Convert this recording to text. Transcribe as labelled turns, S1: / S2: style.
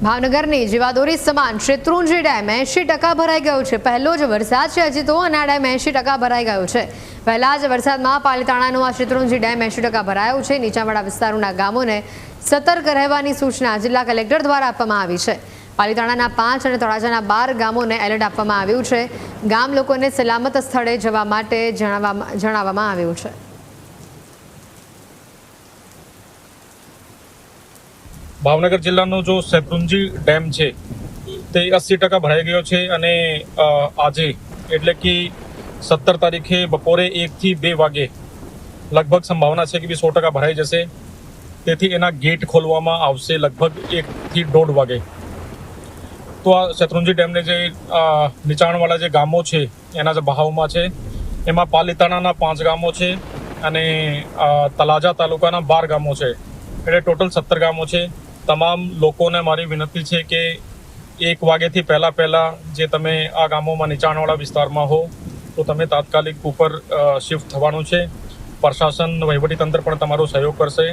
S1: ભાવનગરની જીવાદોરી સમાન શેત્રુંજી ડેમ 80% ભરાઈ ગયો છે। પહેલો જ વરસાદ છે હજી તો અને આ ડેમ 80% ભરાઈ ગયો છે। પહેલા જ વરસાદમાં પાલીતાણાનો આ શેત્રુંજી ડેમ 80% ભરાયો છે। નીચાણવાળા વિસ્તારોના ગામોને સતર્ક રહેવાની સૂચના જિલ્લા કલેક્ટર દ્વારા આપવામાં આવી છે। પાલીતાણાના 5 અને તળાજાના 12 ગામોને એલર્ટ આપવામાં આવ્યું છે। ગામ લોકોને સલામત સ્થળે જવા માટે જણાવવામાં આવ્યું છે।
S2: ભાવનગર જિલ્લાનો જો શેત્રુંજી ડેમ છે તે 80% ભરાઈ ગયો છે અને આજે એટલે કે 17 તારીખે બપોરે 1 થી 2 વાગે લગભગ સંભાવના છે કે 100% ભરાઈ જશે। તેથી એના ગેટ ખોલવામાં આવશે લગભગ 1 થી 1.5 વાગે। તો આ શેત્રુંજી ડેમને જે નીચાણવાળા જે ગામો છે એના જે બહાવમાં છે એમાં પાલીતાણાના 5 ગામો છે અને તળાજા તાલુકાના 12 ગામો છે, એટલે ટોટલ 17 ગામો છે। તમામ લોકોને મારી વિનંતી છે કે 1 વાગ્યાથી પહેલાં જે તમે આ ગામોમાં નીચાણવાળા વિસ્તારમાં હો તો તમે તાત્કાલિક ઉપર શિફ્ટ થવાનું છે। પ્રશાસન વહીવટીતંત્ર પણ તમારો સહયોગ કરશે।